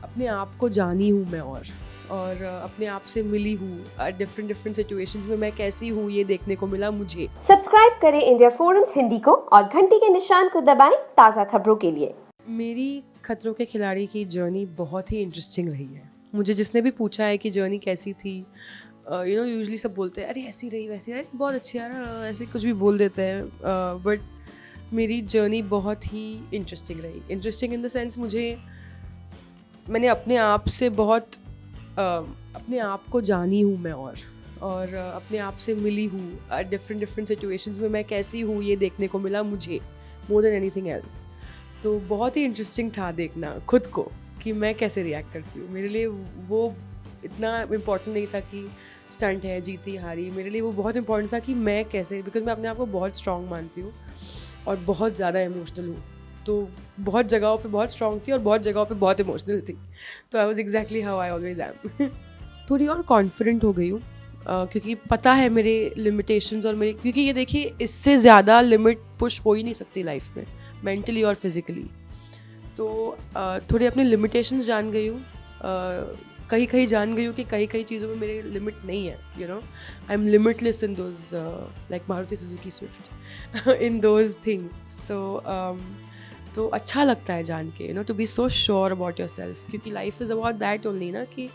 अपने आप को जानी हूँ मैं और अपने आप से मिली हूँ डिफरेंट सिचुएशंस में मैं कैसी हूँ ये देखने को मिला मुझे। सब्सक्राइब करें इंडिया फोरम्स हिंदी को और घंटी के निशान को दबाएं ताज़ा खबरों के लिए। मेरी खतरों के खिलाड़ी की जर्नी बहुत ही इंटरेस्टिंग रही है। मुझे जिसने भी पूछा है कि जर्नी कैसी थी, यूजुअली सब बोलते हैं अरे ऐसी रही वैसी रही, बहुत अच्छी यार, ऐसे कुछ भी बोल देते हैं। बट मेरी जर्नी बहुत ही इंटरेस्टिंग रही। इंटरेस्टिंग इन द सेंस मैंने अपने आप से बहुत अपने आप को जानी हूँ मैं और अपने आप से मिली हूँ डिफरेंट सिचुएशंस में मैं कैसी हूँ ये देखने को मिला मुझे, मोर देन एनीथिंग एल्स। तो बहुत ही इंटरेस्टिंग था देखना खुद को कि मैं कैसे रिएक्ट करती हूँ। मेरे लिए वो इतना इम्पोर्टेंट नहीं था कि स्टंट है, जीती हारी। मेरे लिए वो बहुत इम्पोर्टेंट था कि मैं कैसे, बिकॉज मैं अपने आप को बहुत स्ट्रॉन्ग मानती हूँ और बहुत ज़्यादा इमोशनल हूँ। तो बहुत जगहों पे बहुत स्ट्रॉन्ग थी और बहुत जगहों पे बहुत इमोशनल थी। तो I was exactly how I always am. थोड़ी और कॉन्फिडेंट हो गई हूँ क्योंकि पता है मेरे लिमिटेशंस और मेरे, क्योंकि ये देखिए इससे ज़्यादा लिमिट पुश हो ही नहीं सकती लाइफ में, मेंटली और फिज़िकली। तो थोड़ी अपनी लिमिटेशंस जान गई हूँ, कहीं कहीं जान गई हूँ कि कहीं कहीं चीज़ों में मेरे लिमिट नहीं है। I am limitless in those, like Maruti Suzuki Swift in those things. तो अच्छा लगता है जान के, to be so sure about yourself, क्योंकि life is about that only ना, कि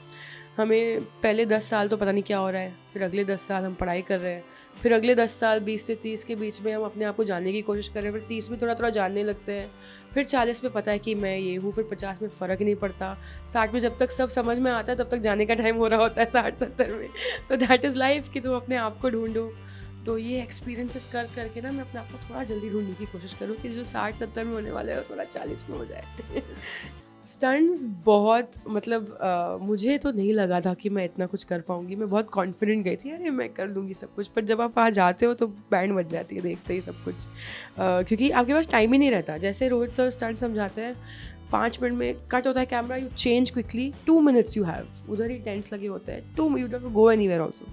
हमें पहले 10 साल तो पता नहीं क्या हो रहा है, फिर अगले 10 साल हम पढ़ाई कर रहे हैं, फिर अगले 10 साल 20 से 30 के बीच में हम अपने आप को जानने की कोशिश कर रहे हैं, फिर 30 में थोड़ा थोड़ा जानने लगते हैं, फिर 40 में पता है कि मैं ये हूँ, फिर 50 में फ़र्क ही नहीं पड़ता, 60 में जब तक सब समझ में आता है तब तक जाने का टाइम हो रहा होता है 60-70 में। तो दैट इज़ लाइफ कि तुम अपने आप को ढूंढो। तो ये एक्सपीरियंसेस कर करके ना मैं अपने आप को थोड़ा जल्दी ढूंढने की कोशिश करूँ कि जो 60-70 में होने वाला है वो थोड़ा 40 में हो जाए। स्टंट्स बहुत, मतलब मुझे तो नहीं लगा था कि मैं इतना कुछ कर पाऊँगी। मैं बहुत कॉन्फिडेंट गई थी, अरे मैं कर लूँगी सब कुछ। पर जब आप वहाँ जाते हो तो बैंड बज जाती है देखते ही सब कुछ, क्योंकि आपके पास टाइम ही नहीं रहता। जैसे रोहित सर स्टंट समझाते हैं, 5 मिनट में कट होता है camera, you change quickly, 2 minutes you have, उधर ही टेंट्स लगे होते हैं, 2 you don't go anywhere also,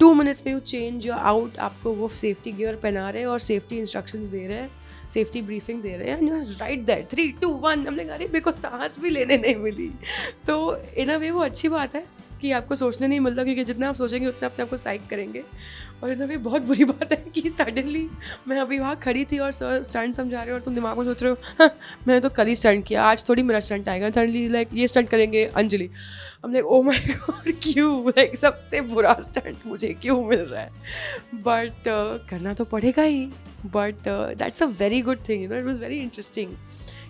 2 minutes में यू चेंज योर आउट। आपको वो सेफ्टी गियर पहना रहे हैं और सेफ्टी इंस्ट्रक्शंस दे रहे हैं, सेफ्टी ब्रीफिंग दे रहे हैं, एंड यू राइट दैट 3 2 1। हम अरे मेरे को सांस भी लेने नहीं मिली। तो इन अ वे वो अच्छी बात है कि आपको सोचने नहीं मिलता, क्योंकि जितना आप सोचेंगे उतना अपने आप को साइक करेंगे। और इन अ वे बहुत बुरी बात है कि सडनली मैं अभी वहाँ खड़ी थी और सर स्टंट समझा रहे हो और तुम दिमाग में सोच रहे हो हाँ मैंने तो कल ही स्टंट किया, आज थोड़ी मेरा स्टंट आएगा। सडनली लाइक ये स्टंट करेंगे अंजलि, हम लाइक ओ माय गॉड क्यों, लाइक सबसे बुरा स्टंट मुझे क्यों मिल रहा है। बट करना तो पड़ेगा ही। But that's a very good thing, it was very interesting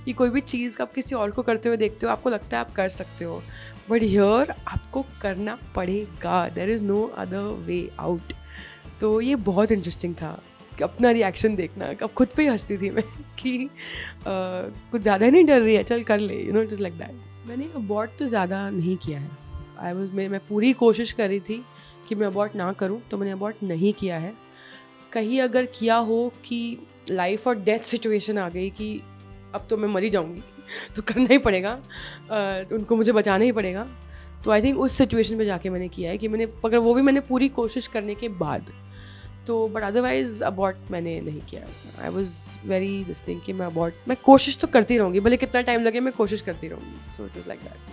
कि कोई भी चीज़ आप किसी और को करते हुए देखते हो, आपको लगता है आप कर सकते हो, बट हियर आपको करना पड़ेगा, there is no other way out. तो ये बहुत इंटरेस्टिंग था कि अपना रिएक्शन देखना। अब खुद पे ही हंसती थी मैं कि कुछ ज़्यादा नहीं डर रही है, चल कर ले, इट इज़ लाइक दैट। मैंने अबॉर्ट तो ज़्यादा नहीं किया है। मैं पूरी कोशिश कर रही थी कि मैं अबॉर्ट ना करूँ, तो मैंने अबॉर्ट नहीं किया है। कहीं अगर किया हो कि लाइफ और डेथ सिचुएशन आ गई कि अब तो मैं मरी जाऊंगी तो करना ही पड़ेगा, उनको मुझे बचाना ही पड़ेगा, तो आई थिंक उस सिचुएशन में जाके मैंने किया है कि मगर वो भी मैंने पूरी कोशिश करने के बाद। तो बट अदरवाइज अबॉर्ट मैंने नहीं किया। I was very this thing कि मैं कोशिश तो करती रहूँगी, भले कितना टाइम लगे मैं कोशिश करती रहूँगी। So it was like that.